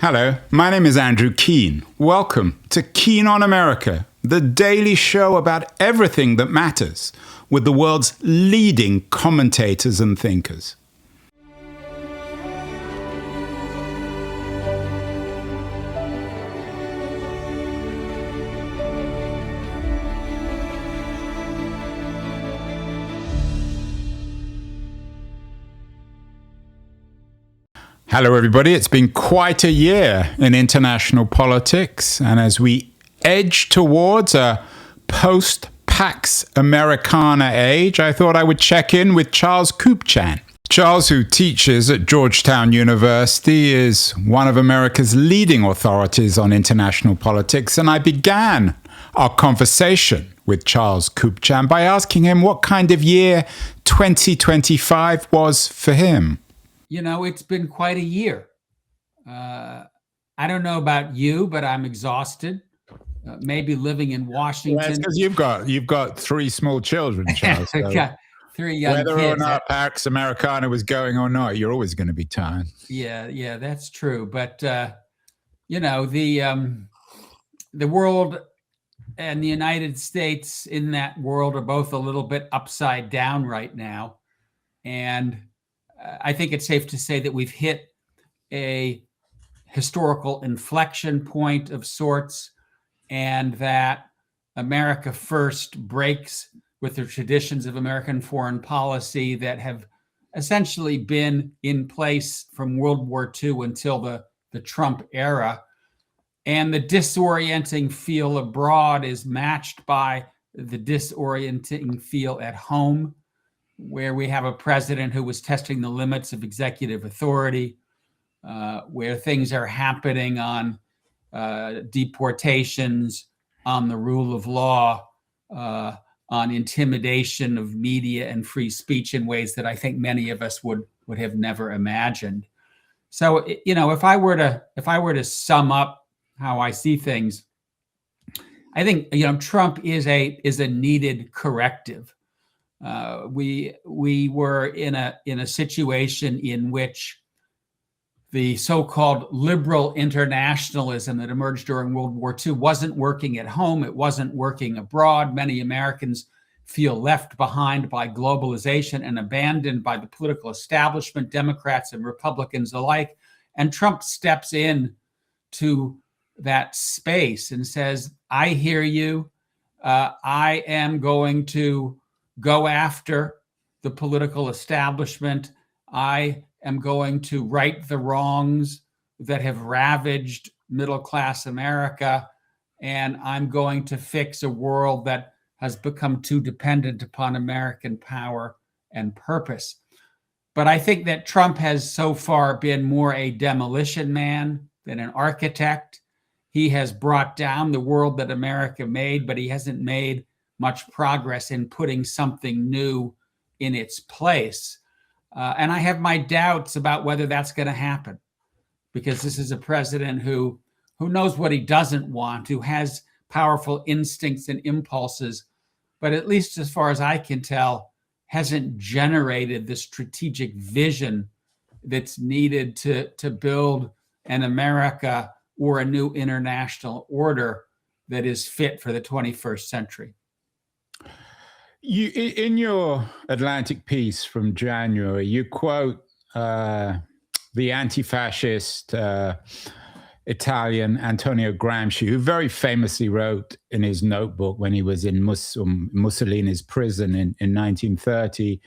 Hello, my name is Andrew Keane. Welcome to Keane on America, the daily show about everything that matters, with the world's leading commentators and thinkers. Hello, everybody. It's been quite a year in international politics. And as we edge towards a post-Pax Americana age, I thought I would check in with Charles Kupchan. Charles, who teaches at Georgetown University, is one of America's leading authorities on international politics. And I began our conversation with Charles Kupchan by asking him what kind of year 2025 was for him. You know, it's been quite a year. I don't know about you, but I'm exhausted. Maybe living in Washington. Well, that's because you've got three small children, Charles. So got three young whether kids. or not Pax Americana was going or not, you're always going to be tired. Yeah, that's true. But you know, the world and the United States in that world are both a little bit upside down right now, and I think it's safe to say that we've hit a historical inflection point of sorts, and that America First breaks with the traditions of American foreign policy that have essentially been in place from World War II until the Trump era. And the disorienting feel abroad is matched by the disorienting feel at home, where we have a president who was testing the limits of executive authority, where things are happening on deportations, on the rule of law, on intimidation of media and free speech in ways that I think many of us would have never imagined. So, you know, if I were to sum up how I see things, I think, you know, Trump is a needed corrective. We were in a situation in which the so-called liberal internationalism that emerged during World War II wasn't working at home. It wasn't working abroad. Many Americans feel left behind by globalization and abandoned by the political establishment, Democrats and Republicans alike. And Trump steps in to that space and says, I hear you. I am going to go after the political establishment. I am going to right the wrongs that have ravaged middle-class America, and I'm going to fix a world that has become too dependent upon American power and purpose. But I think that Trump has so far been more a demolition man than an architect. He has brought down the world that America made, but he hasn't made much progress in putting something new in its place. And I have my doubts about whether that's going to happen, because this is a president who knows what he doesn't want, who has powerful instincts and impulses, but at least as far as I can tell, hasn't generated the strategic vision that's needed to build an America or a new international order that is fit for the 21st century. You, in your Atlantic piece from January, you quote the anti-fascist Italian Antonio Gramsci, who very famously wrote in his notebook when he was in Mussolini's prison in 1930,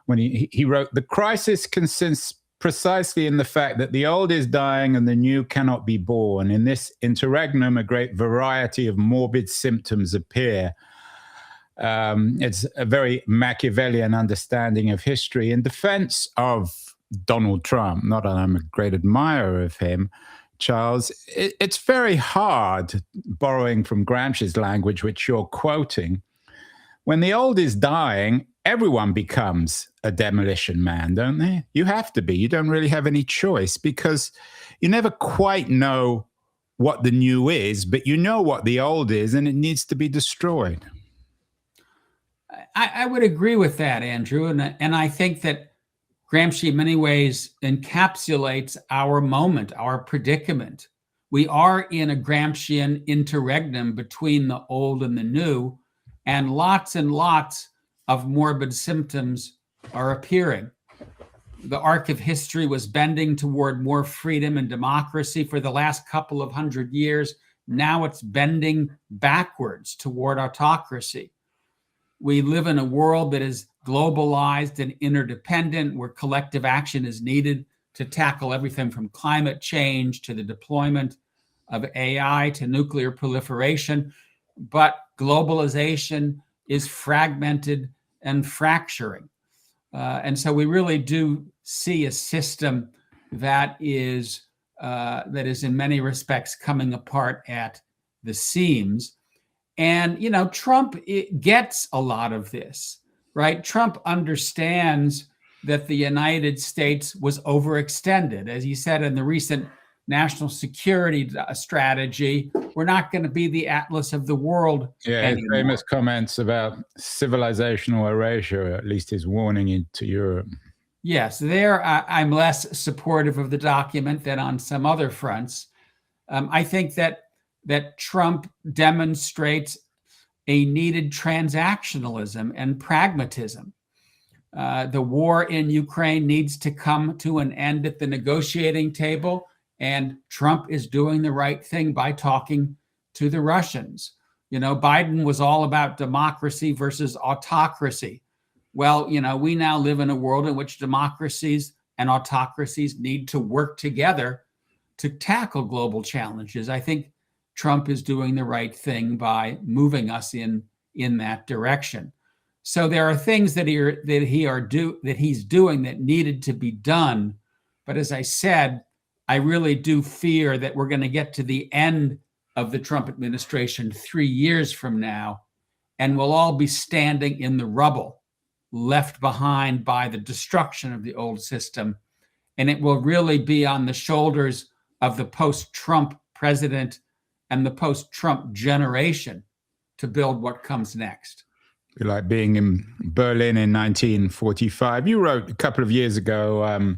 when he wrote, "The crisis consists precisely in the fact that the old is dying and the new cannot be born. In this interregnum, a great variety of morbid symptoms appear." It's a very Machiavellian understanding of history. In defense of Donald Trump, not that I'm a great admirer of him, Charles, it's very hard, borrowing from Gramsci's language, which you're quoting, when the old is dying, everyone becomes a demolition man, don't they? You have to be. You don't really have any choice, because you never quite know what the new is, but you know what the old is, and it needs to be destroyed. I would agree with that, Andrew. And I think that Gramsci in many ways encapsulates our moment, our predicament. We are in a Gramscian interregnum between the old and the new, and lots of morbid symptoms are appearing. The arc of history was bending toward more freedom and democracy for the last couple of 100 years. Now it's bending backwards toward autocracy. We live in a world that is globalized and interdependent, where collective action is needed to tackle everything from climate change to the deployment of AI to nuclear proliferation. But globalization is fragmented and fracturing. And so we really do see a system that is in many respects coming apart at the seams. And, Trump gets a lot of this, right? Trump understands that the United States was overextended. As he said in the recent national security strategy, we're not going to be the atlas of the world anymore. His famous comments about civilizational erasure, at least his warning into Europe. Yes, there I'm less supportive of the document than on some other fronts. I think that Trump demonstrates a needed transactionalism and pragmatism. The war in Ukraine needs to come to an end at the negotiating table, and Trump is doing the right thing by talking to the Russians. Biden was all about democracy versus autocracy. Well, we now live in a world in which democracies and autocracies need to work together to tackle global challenges. I think Trump is doing the right thing by moving us in that direction. So there are things that he's doing that needed to be done. But as I said, I really do fear that we're going to get to the end of the Trump administration 3 years from now, and we'll all be standing in the rubble, left behind by the destruction of the old system. And it will really be on the shoulders of the post-Trump president and the post-Trump generation to build what comes next. Like being in Berlin in 1945. You wrote a couple of years ago,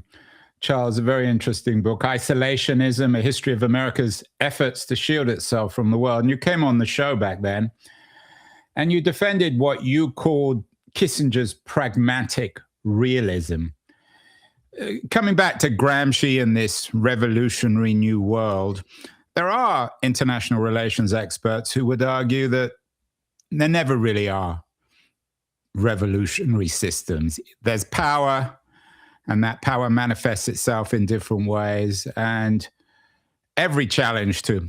Charles, a very interesting book, Isolationism, A History of America's Efforts to Shield Itself from the World. And you came on the show back then, and you defended what you called Kissinger's pragmatic realism. Coming back to Gramsci and this revolutionary new world, there are international relations experts who would argue that there never really are revolutionary systems. There's power, and that power manifests itself in different ways. And every challenge to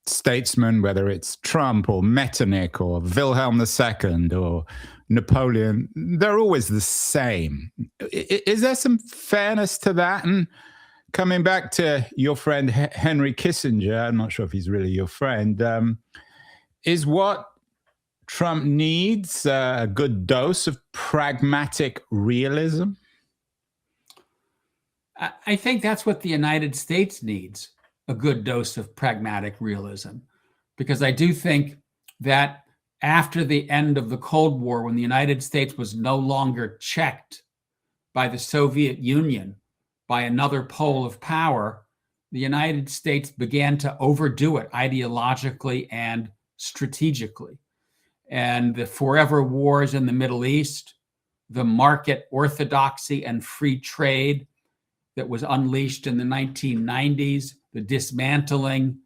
statesmen, whether it's Trump or Metternich or Wilhelm II or Napoleon, they're always the same. Is there some fairness to that? And coming back to your friend Henry Kissinger, I'm not sure if he's really your friend, is what Trump needs a good dose of pragmatic realism? I think that's what the United States needs, a good dose of pragmatic realism, because I do think that after the end of the Cold War, when the United States was no longer checked by the Soviet Union, by another pole of power, the United States began to overdo it ideologically and strategically. And the forever wars in the Middle East, the market orthodoxy and free trade that was unleashed in the 1990s, the dismantling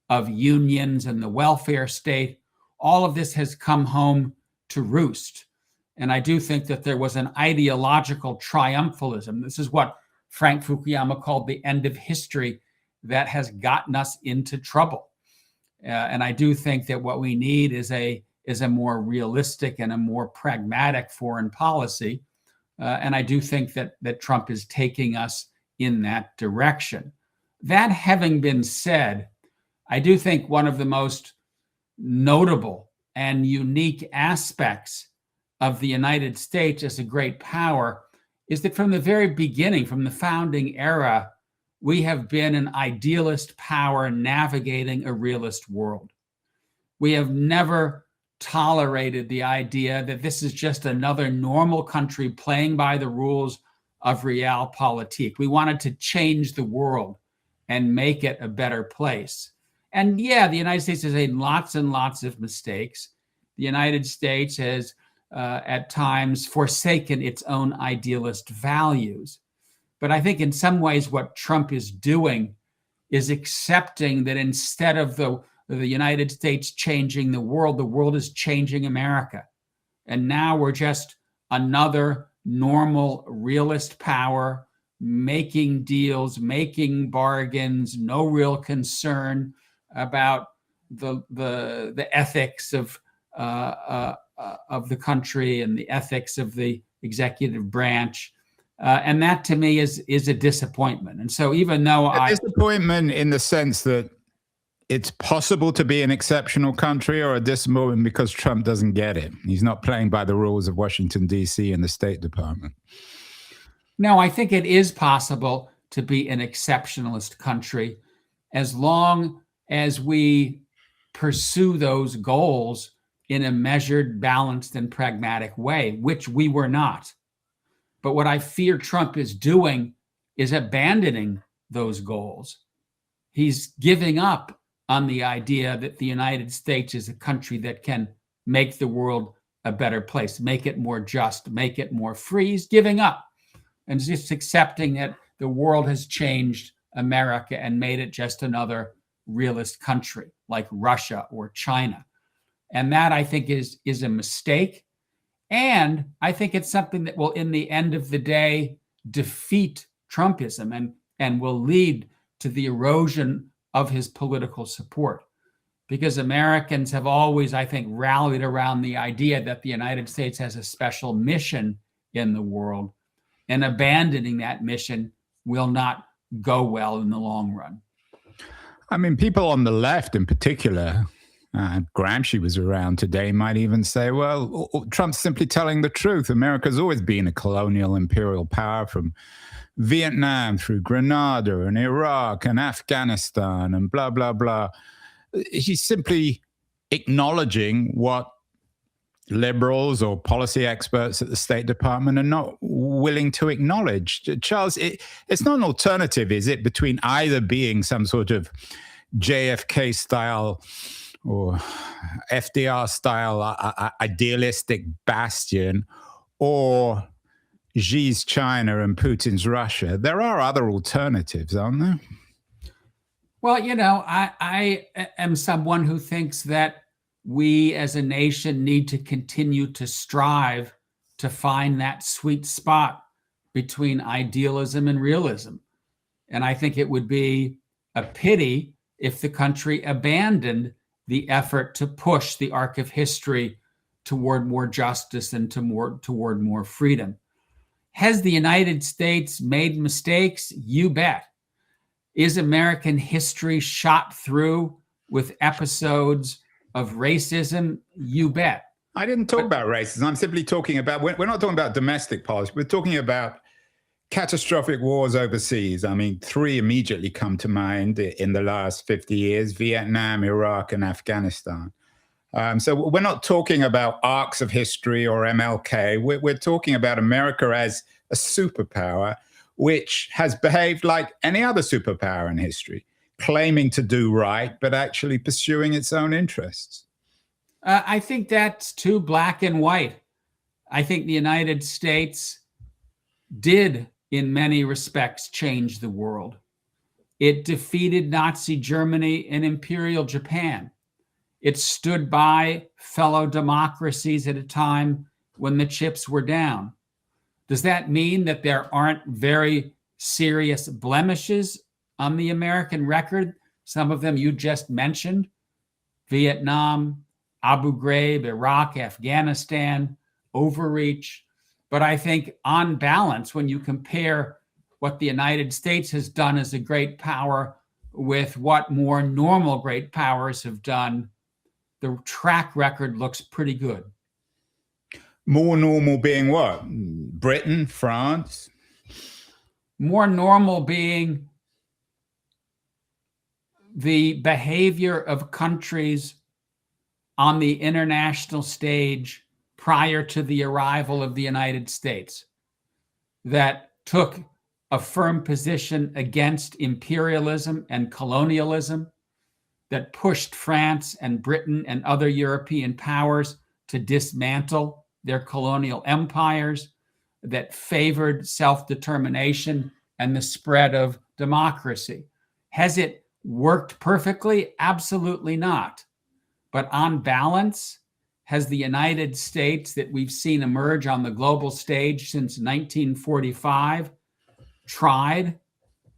of unions and the welfare state, all of this has come home to roost. And I do think that there was an ideological triumphalism. This is what Frank Fukuyama called the end of history that has gotten us into trouble. And I do think that what we need is a more realistic and a more pragmatic foreign policy. And I do think that Trump is taking us in that direction. That having been said, I do think one of the most notable and unique aspects of the United States as a great power is that from the very beginning, from the founding era, we have been an idealist power navigating a realist world. We have never tolerated the idea that this is just another normal country playing by the rules of realpolitik. We wanted to change the world and make it a better place. And yeah, the United States has made lots and lots of mistakes. The United States has at times forsaken its own idealist values. But I think in some ways what Trump is doing is accepting that instead of the United States changing the world is changing America. And now we're just another normal realist power, making deals, making bargains, no real concern about the ethics of the country and the ethics of the executive branch. And that to me is a disappointment. And so even though disappointment in the sense that it's possible to be an exceptional country, or a disappointment because Trump doesn't get it. He's not playing by the rules of Washington, D.C. and the State Department. No, I think it is possible to be an exceptionalist country as long as we pursue those goals in a measured, balanced, and pragmatic way, which we were not. But what I fear Trump is doing is abandoning those goals. He's giving up on the idea that the United States is a country that can make the world a better place, make it more just, make it more free. He's giving up and just accepting that the world has changed America and made it just another realist country like Russia or China. And that, I think, is a mistake. And I think it's something that will, in the end of the day, defeat Trumpism and will lead to the erosion of his political support. Because Americans have always, I think, rallied around the idea that the United States has a special mission in the world, and abandoning that mission will not go well in the long run. I mean, people on the left in particular, Gramsci was around today, might even say, well, Trump's simply telling the truth. America's always been a colonial imperial power, from Vietnam through Grenada and Iraq and Afghanistan and blah, blah, blah. He's simply acknowledging what liberals or policy experts at the State Department are not willing to acknowledge. Charles, it's not an alternative, is it, between either being some sort of JFK style or FDR style idealistic bastion, or Xi's China and Putin's Russia? There are other alternatives, aren't there? Well, I am someone who thinks that we as a nation need to continue to strive to find that sweet spot between idealism and realism. And I think it would be a pity if the country abandoned the effort to push the arc of history toward more justice and toward more freedom. Has the United States made mistakes? You bet. Is American history shot through with episodes of racism? You bet. I didn't talk about racism. I'm simply talking about, we're not talking about domestic politics. We're talking about catastrophic wars overseas. I mean, 3 immediately come to mind in the last 50 years: Vietnam, Iraq, and Afghanistan. So we're not talking about arcs of history or MLK. We're talking about America as a superpower, which has behaved like any other superpower in history, claiming to do right, but actually pursuing its own interests. I think that's too black and white. I think the United States did, in many respects, change the world. It defeated Nazi Germany and Imperial Japan. It stood by fellow democracies at a time when the chips were down. Does that mean that there aren't very serious blemishes on the American record? Some of them you just mentioned: Vietnam, Abu Ghraib, Iraq, Afghanistan, overreach. But I think on balance, when you compare what the United States has done as a great power with what more normal great powers have done, the track record looks pretty good. More normal being what? Britain, France? More normal being the behavior of countries on the international stage prior to the arrival of the United States that took a firm position against imperialism and colonialism, that pushed France and Britain and other European powers to dismantle their colonial empires, that favored self-determination and the spread of democracy. Has it worked perfectly? Absolutely not. But on balance, has the United States that we've seen emerge on the global stage since 1945 tried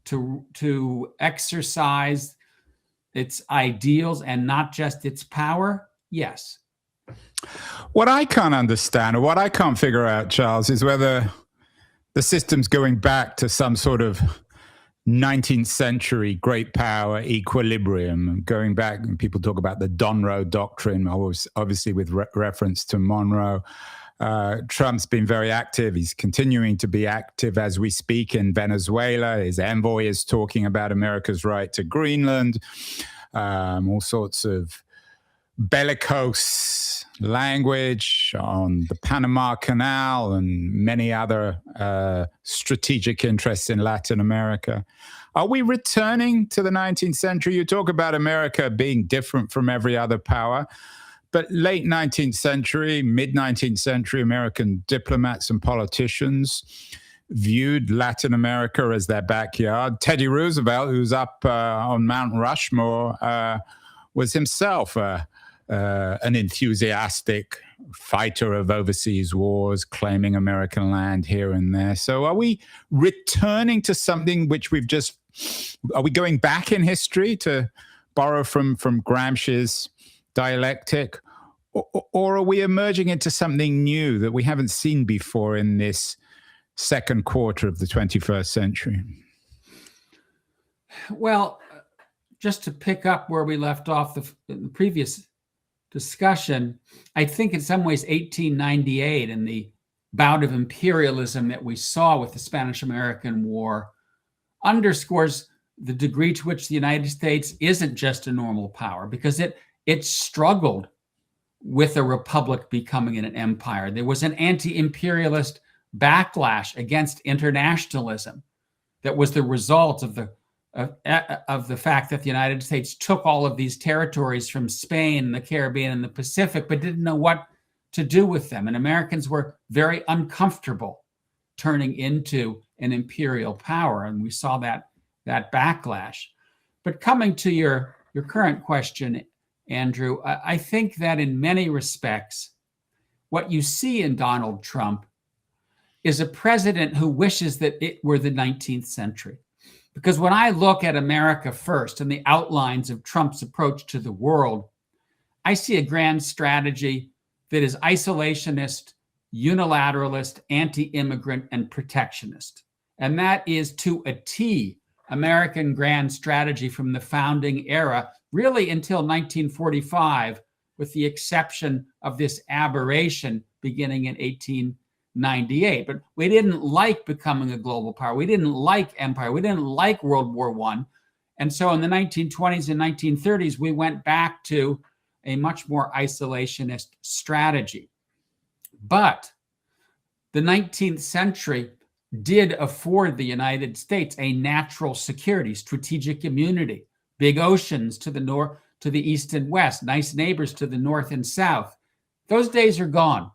to exercise its ideals and not just its power? Yes. What I can't understand, or what I can't figure out, Charles, is whether the system's going back to some sort of 19th century great power equilibrium, going back, and people talk about the Donroe Doctrine, obviously with reference to Monroe. Trump's been very active. He's continuing to be active as we speak in Venezuela. His envoy is talking about America's right to Greenland, all sorts of bellicose language on the Panama Canal and many other strategic interests in Latin America. Are we returning to the 19th century? You talk about America being different from every other power, but late 19th century, mid-19th century, American diplomats and politicians viewed Latin America as their backyard. Teddy Roosevelt, who's up on Mount Rushmore, was himself an enthusiastic fighter of overseas wars, claiming American land here and there. So are we returning to something which are we going back in history, to borrow from Gramsci's dialectic? Or are we emerging into something new that we haven't seen before in this second quarter of the 21st century? Well, just to pick up where we left off the previous discussion, I think in some ways 1898 and the bout of imperialism that we saw with the Spanish-American War underscores the degree to which the United States isn't just a normal power, because it struggled with a republic becoming an empire. There was an anti-imperialist backlash against internationalism that was the result of the fact that the United States took all of these territories from Spain, the Caribbean, and the Pacific, but didn't know what to do with them. And Americans were very uncomfortable turning into an imperial power, and we saw that backlash. But coming to your current question, Andrew, I think that in many respects, what you see in Donald Trump is a president who wishes that it were the 19th century. Because when I look at America First and the outlines of Trump's approach to the world, I see a grand strategy that is isolationist, unilateralist, anti-immigrant, and protectionist. And that is to a T American grand strategy from the founding era, really until 1945, with the exception of this aberration beginning in 1898. But we didn't like becoming a global power. We didn't like empire. We didn't like World War I. And so in the 1920s and 1930s, we went back to a much more isolationist strategy. But the 19th century did afford the United States a natural security, strategic immunity, big oceans to the north, to the east and west, nice neighbors to the north and south. Those days are gone,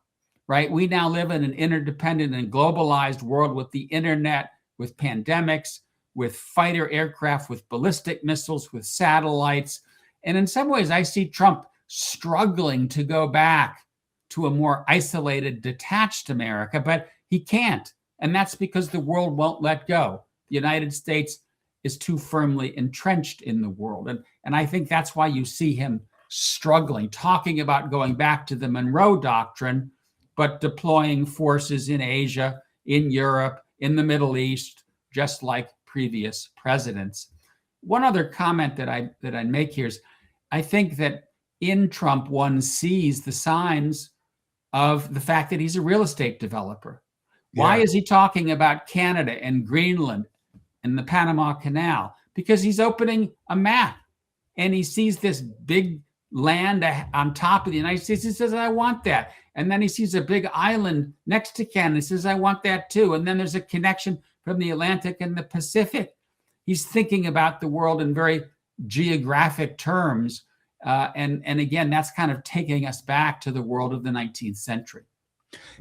right? We now live in an interdependent and globalized world with the internet, with pandemics, with fighter aircraft, with ballistic missiles, with satellites. And in some ways, I see Trump struggling to go back to a more isolated, detached America, but he can't. And that's because the world won't let go. The United States is too firmly entrenched in the world. And I think that's why you see him struggling, talking about going back to the Monroe Doctrine, but deploying forces in Asia, in Europe, in the Middle East, just like previous presidents. One other comment that I make here is, I think that in Trump, one sees the signs of the fact that he's a real estate developer. Why is he talking about Canada and Greenland and the Panama Canal? Because he's opening a map and he sees this big land on top of the United States. He says, I want that. And then he sees a big island next to Canada. He says, I want that too. And then there's a connection from the Atlantic and the Pacific. He's thinking about the world in very geographic terms. And again, that's kind of taking us back to the world of the 19th century.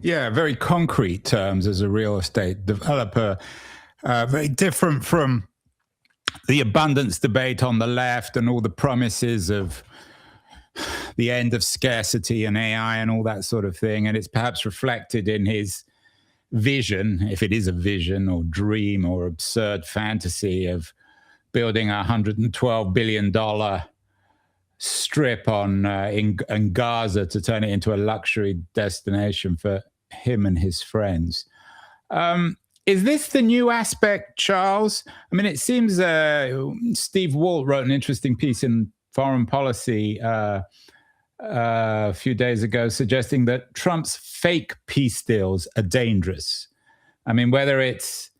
Yeah, very concrete terms as a real estate developer. Very different from the abundance debate on the left and all the promises of the end of scarcity and AI and all that sort of thing. And it's perhaps reflected in his vision, if it is a vision or dream or absurd fantasy, of building a $112 billion strip in Gaza to turn it into a luxury destination for him and his friends. Is this the new aspect, Charles? I mean, it seems Steve Walt wrote an interesting piece in Foreign Policy a few days ago suggesting that Trump's fake peace deals are dangerous. I mean, whether it's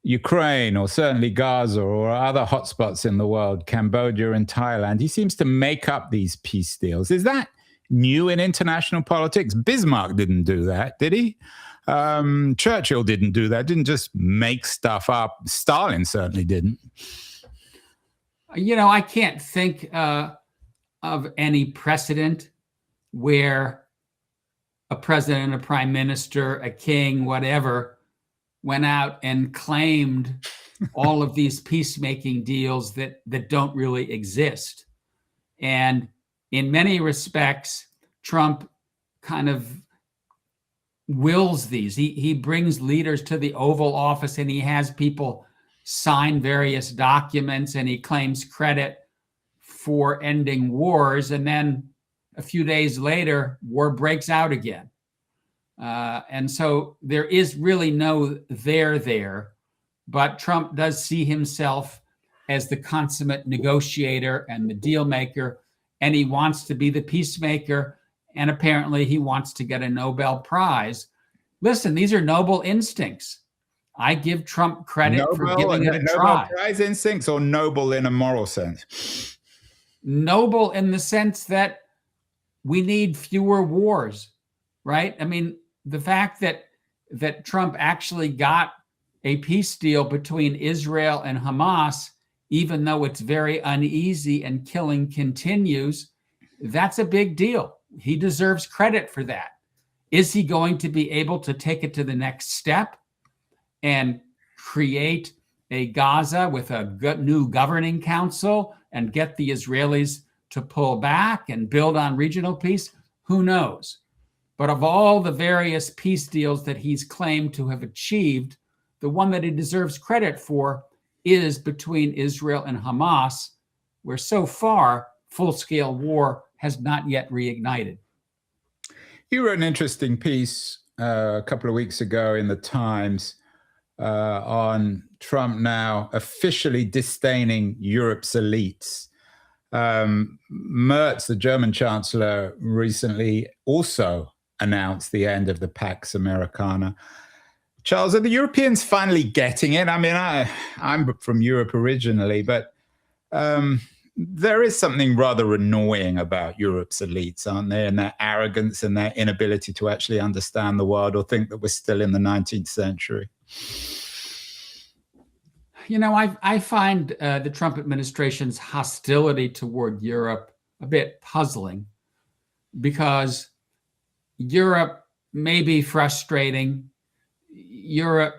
Ukraine or certainly Gaza or other hotspots in the world, Cambodia and Thailand, he seems to make up these peace deals. Is that new in international politics? Bismarck didn't do that, did he? Churchill didn't do that, didn't just make stuff up. Stalin certainly didn't. I can't think of any precedent where a president, a prime minister, a king, whatever, went out and claimed all of these peacemaking deals that don't really exist. And in many respects, Trump kind of wills these. He brings leaders to the Oval Office and he has people sign various documents and he claims credit for ending wars. And then a few days later, war breaks out again. And so there is really no there, but Trump does see himself as the consummate negotiator and the deal maker, and he wants to be the peacemaker, and apparently he wants to get a Nobel Prize. Listen, these are noble instincts. I give Trump credit for giving it a try. Nobel Prize instincts or noble in a moral sense? Noble in the sense that we need fewer wars, right? I mean, the fact that Trump actually got a peace deal between Israel and Hamas, even though it's very uneasy and killing continues, that's a big deal. He deserves credit for that. Is he going to be able to take it to the next step and create a Gaza with a new governing council and get the Israelis to pull back and build on regional peace? Who knows? But of all the various peace deals that he's claimed to have achieved, the one that he deserves credit for is between Israel and Hamas, where so far full-scale war has not yet reignited. You wrote an interesting piece a couple of weeks ago in the Times on Trump now officially disdaining Europe's elites. Merz, the German chancellor, recently also announced the end of the Pax Americana. Charles, are the Europeans finally getting it? I mean, I'm from Europe originally, but there is something rather annoying about Europe's elites, aren't there? And their arrogance and their inability to actually understand the world or think that we're still in the 19th century. I find the Trump administration's hostility toward Europe a bit puzzling, because Europe may be frustrating. Europe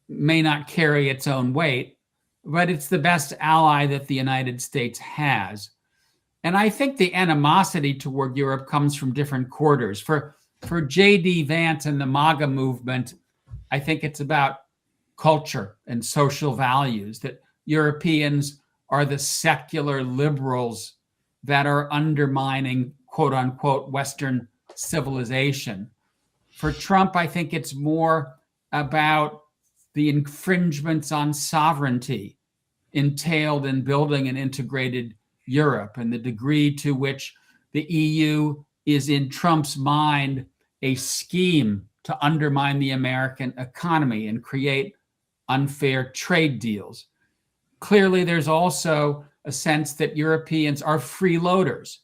may not carry its own weight, but it's the best ally that the United States has. And I think the animosity toward Europe comes from different quarters. For J.D. Vance and the MAGA movement, I think it's about culture and social values, that Europeans are the secular liberals that are undermining, quote unquote, Western civilization. For Trump, I think it's more about the infringements on sovereignty entailed in building an integrated Europe, and the degree to which the EU is, in Trump's mind, a scheme to undermine the American economy and create unfair trade deals. Clearly, there's also a sense that Europeans are freeloaders,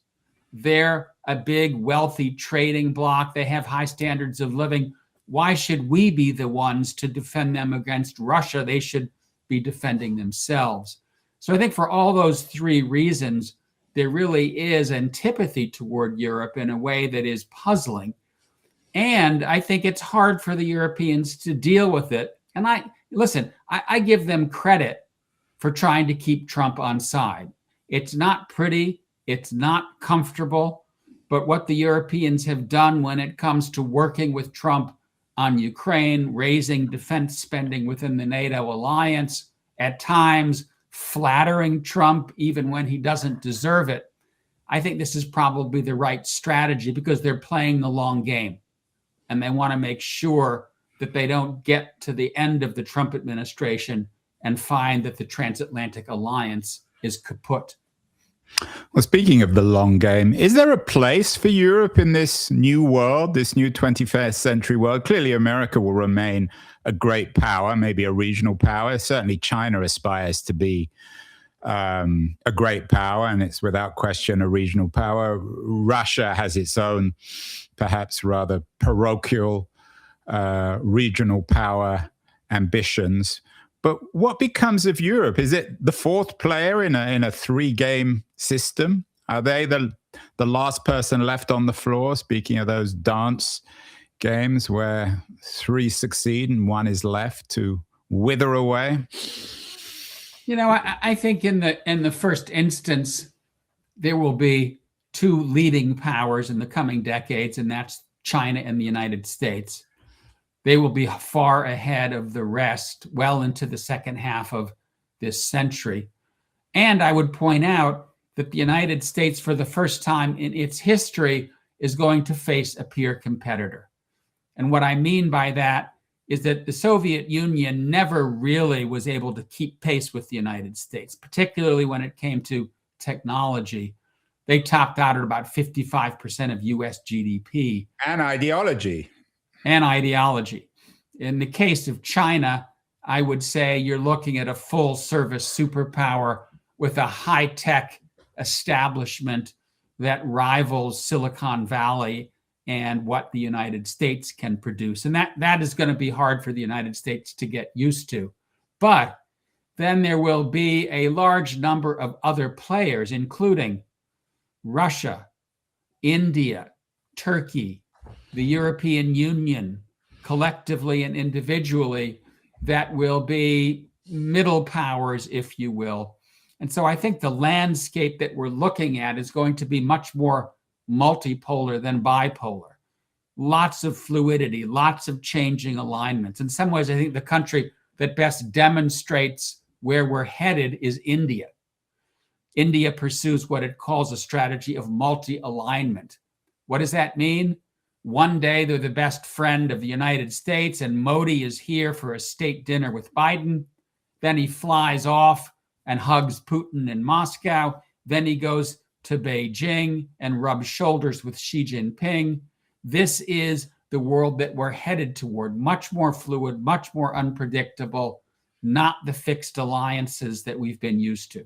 They're a big, wealthy trading bloc. They have high standards of living. Why should we be the ones to defend them against Russia? They should be defending themselves. So I think for all those three reasons, there really is antipathy toward Europe in a way that is puzzling. And I think it's hard for the Europeans to deal with it. And I give them credit for trying to keep Trump on side. It's not pretty, it's not comfortable, but what the Europeans have done when it comes to working with Trump on Ukraine, raising defense spending within the NATO alliance, at times flattering Trump even when he doesn't deserve it, I think this is probably the right strategy because they're playing the long game. And they want to make sure that they don't get to the end of the Trump administration and find that the transatlantic alliance is kaput. Well, speaking of the long game, is there a place for Europe in this new world, this new 21st century world? Clearly, America will remain a great power, maybe a regional power. Certainly, China aspires to be a great power, and it's without question a regional power. Russia has its own, perhaps rather parochial regional power ambitions. But what becomes of Europe? Is it the fourth player in a three-game system? Are they the last person left on the floor? Speaking of those dance games where three succeed and one is left to wither away. You know, I think in the first instance, there will be two leading powers in the coming decades, and that's China and the United States. They will be far ahead of the rest, well into the second half of this century. And I would point out that the United States, for the first time in its history, is going to face a peer competitor. And what I mean by that is that the Soviet Union never really was able to keep pace with the United States, particularly when it came to technology. They topped out at about 55% of US GDP. And ideology. In the case of China, I would say you're looking at a full service superpower with a high-tech establishment that rivals Silicon Valley and what the United States can produce. And that is going to be hard for the United States to get used to. But then there will be a large number of other players, including Russia, India, Turkey, the European Union, collectively and individually, that will be middle powers, if you will. And so I think the landscape that we're looking at is going to be much more multipolar than bipolar. Lots of fluidity, lots of changing alignments. In some ways, I think the country that best demonstrates where we're headed is India. India pursues what it calls a strategy of multi-alignment. What does that mean? One day they're the best friend of the United States and Modi is here for a state dinner with Biden. Then he flies off and hugs Putin in Moscow. Then he goes to Beijing and rubs shoulders with Xi Jinping. This is the world that we're headed toward, much more fluid, much more unpredictable, not the fixed alliances that we've been used to.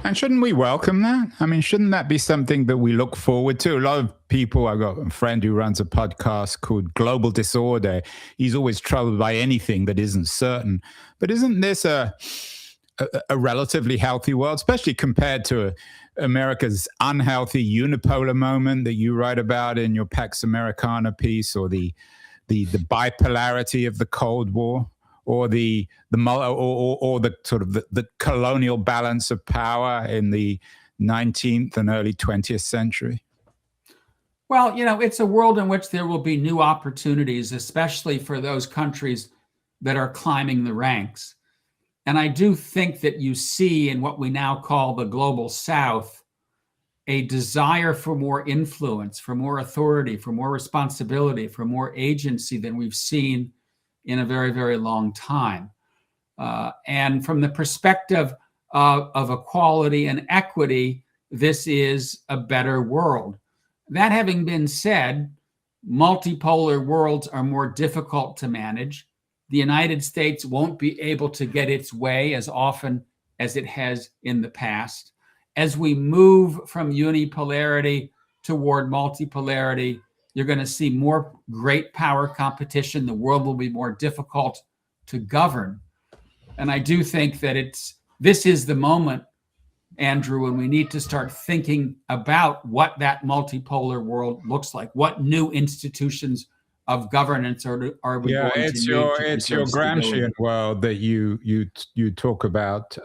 And shouldn't we welcome that? I mean, shouldn't that be something that we look forward to? A lot of people, I've got a friend who runs a podcast called Global Disorder. He's always troubled by anything that isn't certain. But isn't this a relatively healthy world, especially compared to America's unhealthy unipolar moment that you write about in your Pax Americana piece, or the bipolarity of the Cold War? Or the sort of the colonial balance of power in the 19th and early 20th century? Well, you know, it's a world in which there will be new opportunities, especially for those countries that are climbing the ranks. And I do think that you see in what we now call the global South a desire for more influence, for more authority, for more responsibility, for more agency than we've seen in a very, very long time. And from the perspective of equality and equity, this is a better world. That having been said, multipolar worlds are more difficult to manage. The United States won't be able to get its way as often as it has in the past. as we move from unipolarity toward multipolarity, you're going to see more great power competition. The world will be more difficult to govern. And I do think that this is the moment, Andrew, when we need to start thinking about what that multipolar world looks like. What new institutions of governance are we going to need to it's your Gramscian world that you talk about,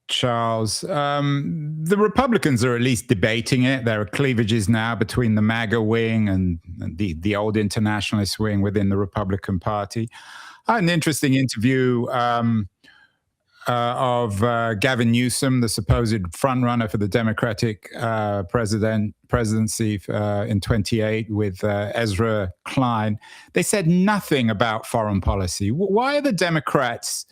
Charles. The Republicans are at least debating it. There are cleavages now between the MAGA wing and the old internationalist wing within the Republican Party. I had an interesting interview of Gavin Newsom, the supposed frontrunner for the Democratic presidency in 28, with Ezra Klein. They said nothing about foreign policy. Why are the Democrats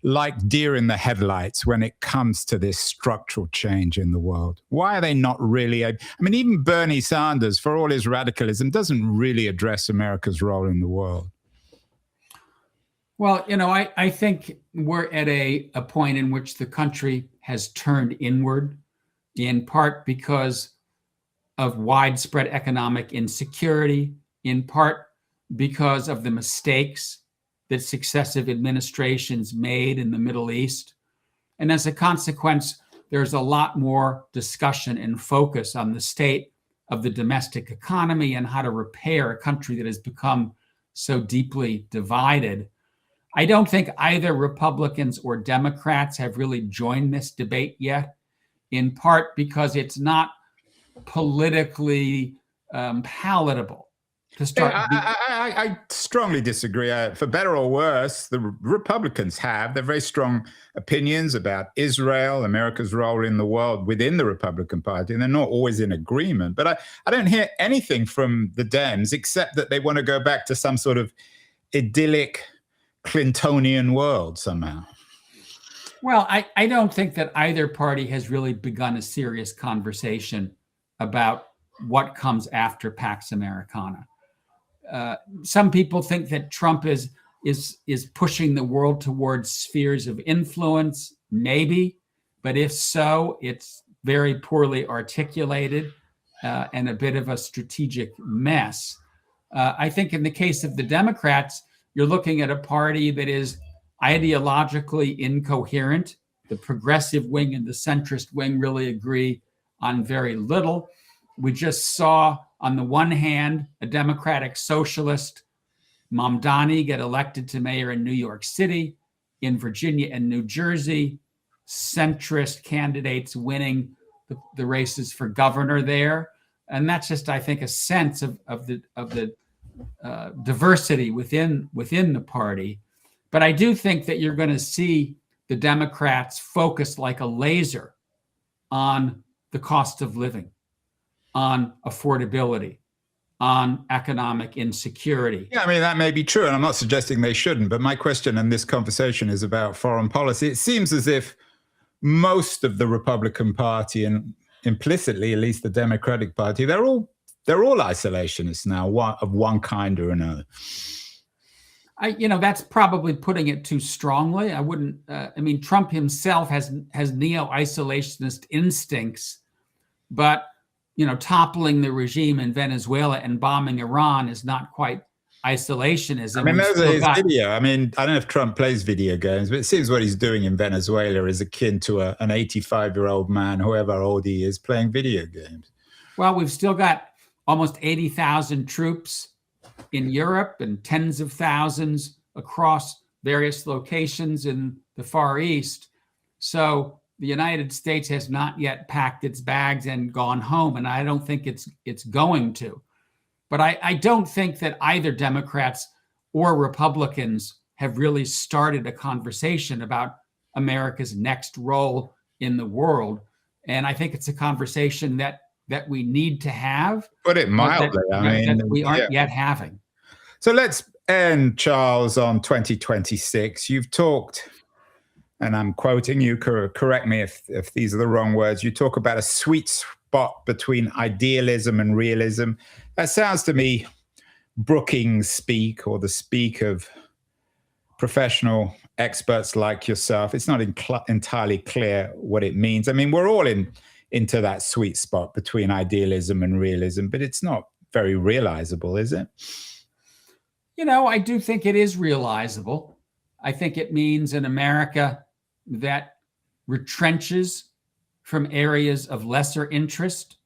like deer in the headlights when it comes to this structural change in the world? Why are they not really? I mean, even Bernie Sanders, for all his radicalism, doesn't really address America's role in the world. Well, I think we're at a point in which the country has turned inward, in part because of widespread economic insecurity, in part because of the mistakes that successive administrations made in the Middle East. And as a consequence, there's a lot more discussion and focus on the state of the domestic economy and how to repair a country that has become so deeply divided. I don't think either Republicans or Democrats have really joined this debate yet, in part because it's not politically palatable to start. I strongly disagree. For better or worse, the Republicans have. They're very strong opinions about Israel, America's role in the world within the Republican Party, and they're not always in agreement. But I don't hear anything from the Dems except that they want to go back to some sort of idyllic Clintonian world somehow. Well, I don't think that either party has really begun a serious conversation about what comes after Pax Americana. Some people think that Trump is pushing the world towards spheres of influence, maybe, but if so, it's very poorly articulated and a bit of a strategic mess. I think in the case of the Democrats, you're looking at a party that is ideologically incoherent. The progressive wing and the centrist wing really agree on very little. We just saw, on the one hand, a Democratic socialist, Mamdani, get elected to mayor in New York City. In Virginia and New Jersey, centrist candidates winning the races for governor there. And that's just, I think, a sense of the diversity within the party. But I do think that you're going to see the Democrats focus like a laser on the cost of living, on affordability, on economic insecurity. Yeah, I mean, that may be true, and I'm not suggesting they shouldn't, but my question in this conversation is about foreign policy. It seems as if most of the Republican Party, and implicitly at least the Democratic Party, they're all isolationists now, of one kind or another. That's probably putting it too strongly. I wouldn't. Trump himself has neo-isolationist instincts, but toppling the regime in Venezuela and bombing Iran is not quite isolationism. I mean, there's his video. I mean, I don't know if Trump plays video games, but it seems what he's doing in Venezuela is akin to an 85-year-old man, however old he is, playing video games. Well, we've still got almost 80,000 troops in Europe and tens of thousands across various locations in the Far East. So the United States has not yet packed its bags and gone home, and I don't think it's going to. But I don't think that either Democrats or Republicans have really started a conversation about America's next role in the world. And I think it's a conversation that we need to have. Put it mildly. That we aren't yet having. So let's end, Charles, on 2026. You've talked, and I'm quoting you, correct me if these are the wrong words, you talk about a sweet spot between idealism and realism. That sounds to me Brookings speak, or the speak of professional experts like yourself, it's not entirely clear what it means. I mean, we're all into that sweet spot between idealism and realism, but it's not very realizable, is it? I do think it is realizable. I think it means an America that retrenches from areas of lesser interest,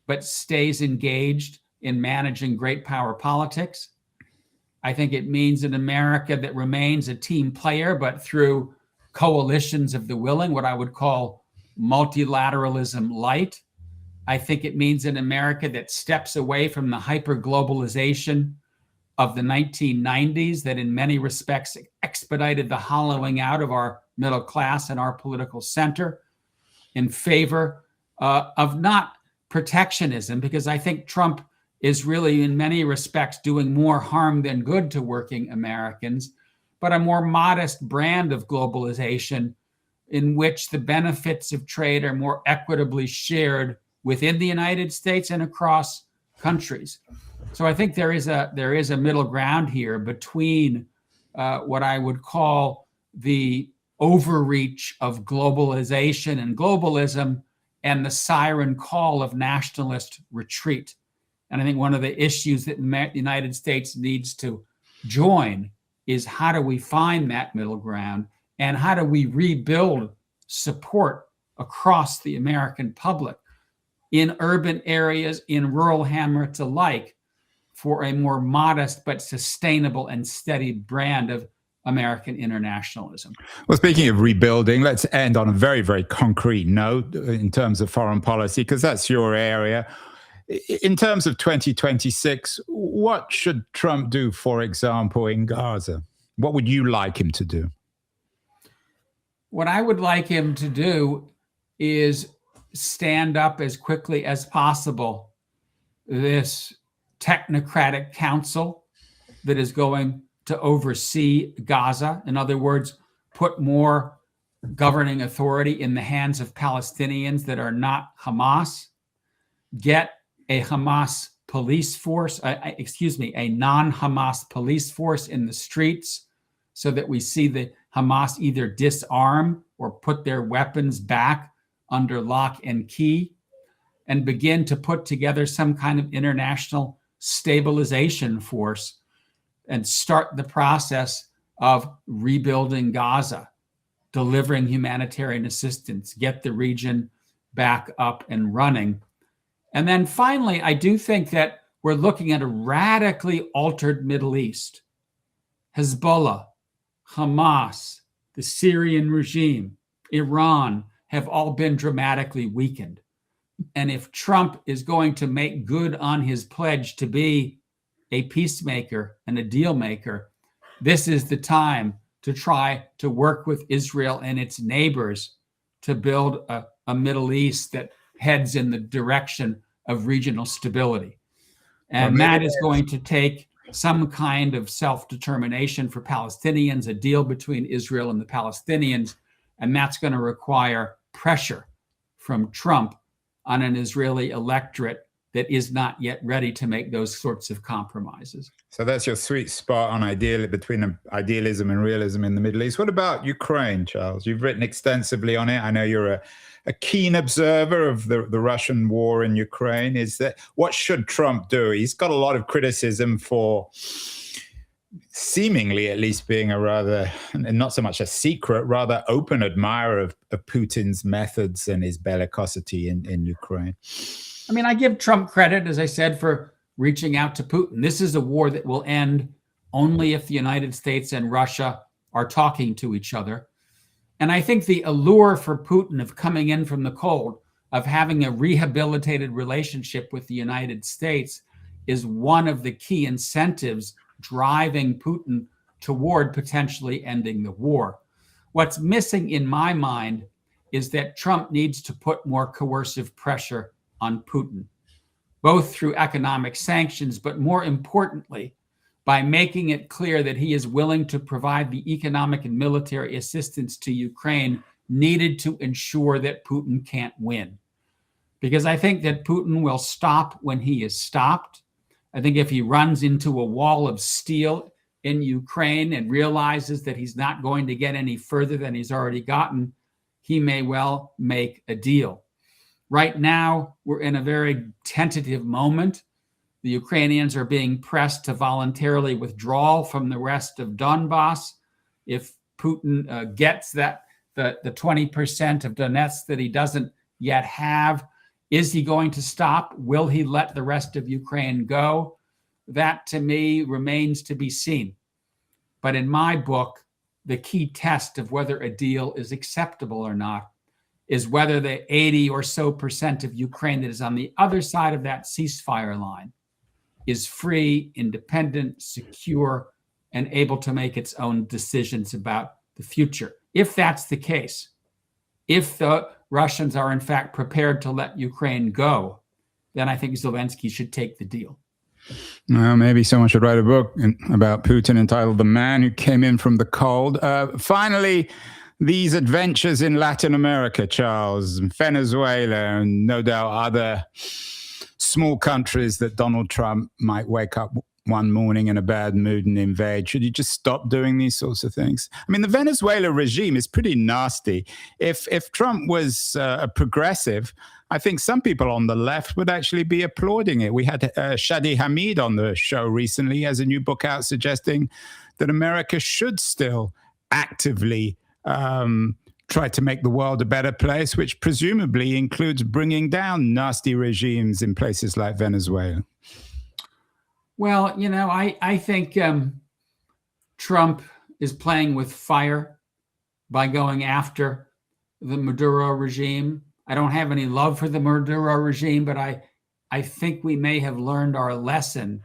but stays engaged in managing great power politics. I think it means an America that remains a team player, but through coalitions of the willing, what I would call multilateralism light. I think it means an America that steps away from the hyper-globalization of the 1990s that in many respects expedited the hollowing out of our middle class and our political center in favor of not protectionism, because I think Trump is really in many respects doing more harm than good to working Americans, but a more modest brand of globalization in which the benefits of trade are more equitably shared within the United States and across countries. So I think there is a middle ground here between what I would call the overreach of globalization and globalism and the siren call of nationalist retreat. And I think one of the issues that the United States needs to join is how do we find that middle ground and how do we rebuild support across the American public in urban areas, in rural hamlets alike, for a more modest but sustainable and steady brand of American internationalism. Well, speaking of rebuilding, let's end on a very, very concrete note in terms of foreign policy, because that's your area. In terms of 2026, what should Trump do, for example, in Gaza? What would you like him to do? What I would like him to do is stand up as quickly as possible this technocratic council that is going to oversee Gaza. In other words, put more governing authority in the hands of Palestinians that are not Hamas, get a Hamas police force, a non-Hamas police force in the streets so that we see the Hamas either disarm or put their weapons back under lock and key, and begin to put together some kind of international stabilization force and start the process of rebuilding Gaza, delivering humanitarian assistance, get the region back up and running. And then finally, I do think that we're looking at a radically altered Middle East. Hezbollah, Hamas, the Syrian regime, Iran have all been dramatically weakened. And if Trump is going to make good on his pledge to be a peacemaker and a deal maker, this is the time to try to work with Israel and its neighbors to build a Middle East that heads in the direction of regional stability. And that is going to take some kind of self-determination for Palestinians, a deal between Israel and the Palestinians, and that's going to require pressure from Trump on an Israeli electorate that is not yet ready to make those sorts of compromises. So that's your sweet spot on between idealism and realism in the Middle East. What about Ukraine, Charles? You've written extensively on it. I know you're a keen observer of the Russian war in Ukraine. What should Trump do? He's got a lot of criticism for seemingly at least being a rather, not so much a secret, rather open admirer of Putin's methods and his bellicosity in Ukraine. I mean, I give Trump credit, as I said, for reaching out to Putin. This is a war that will end only if the United States and Russia are talking to each other. And I think the allure for Putin of coming in from the cold, of having a rehabilitated relationship with the United States, is one of the key incentives driving Putin toward potentially ending the war. What's missing in my mind is that Trump needs to put more coercive pressure on Putin, both through economic sanctions, but more importantly, by making it clear that he is willing to provide the economic and military assistance to Ukraine needed to ensure that Putin can't win. Because I think that Putin will stop when he is stopped. I think if he runs into a wall of steel in Ukraine and realizes that he's not going to get any further than he's already gotten, he may well make a deal. Right now, we're in a very tentative moment. The Ukrainians are being pressed to voluntarily withdraw from the rest of Donbass. If Putin gets the 20% of Donetsk that he doesn't yet have, is he going to stop? Will he let the rest of Ukraine go? That, to me, remains to be seen. But in my book, the key test of whether a deal is acceptable or not is whether the 80 or so percent of Ukraine that is on the other side of that ceasefire line is free, independent, secure, and able to make its own decisions about the future. If that's the case, if the Russians are in fact prepared to let Ukraine go, then I think Zelensky should take the deal. Well, maybe someone should write a book about Putin entitled The Man Who Came In From the Cold. Finally, these adventures in Latin America, Charles, Venezuela, and no doubt other small countries that Donald Trump might wake up one morning in a bad mood and invade. Should you just stop doing these sorts of things? I mean, the Venezuela regime is pretty nasty. If Trump was a progressive, I think some people on the left would actually be applauding it. We had Shadi Hamid on the show recently. He has a new book out suggesting that America should still actively try to make the world a better place, which presumably includes bringing down nasty regimes in places like Venezuela. Well, I think Trump is playing with fire by going after the Maduro regime. I don't have any love for the Maduro regime, but I think we may have learned our lesson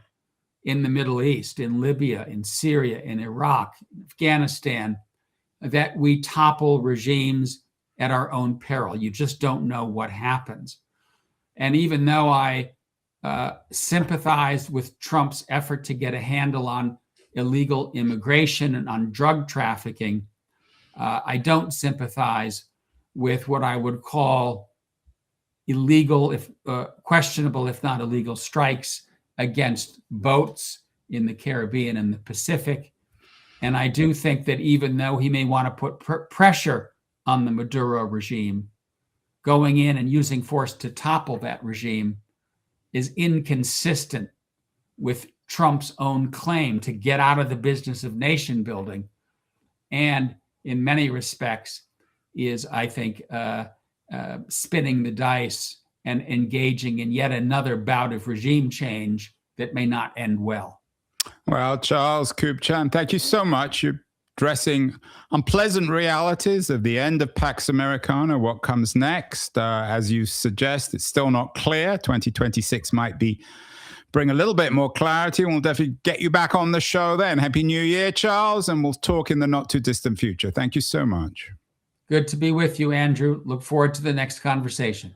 in the Middle East, in Libya, in Syria, in Iraq, Afghanistan, that we topple regimes at our own peril. You just don't know what happens. And even though I sympathized with Trump's effort to get a handle on illegal immigration and on drug trafficking, I don't sympathize with what I would call illegal, questionable, if not illegal, strikes against boats in the Caribbean and the Pacific. And I do think that even though he may want to put pressure on the Maduro regime, going in and using force to topple that regime is inconsistent with Trump's own claim to get out of the business of nation building, and in many respects is, I think, spinning the dice and engaging in yet another bout of regime change that may not end well. Well, Charles Kupchan, thank you so much. You're addressing unpleasant realities of the end of Pax Americana, what comes next. As you suggest, it's still not clear. 2026 might bring a little bit more clarity. We'll definitely get you back on the show then. Happy New Year, Charles, and we'll talk in the not too distant future. Thank you so much. Good to be with you, Andrew. Look forward to the next conversation.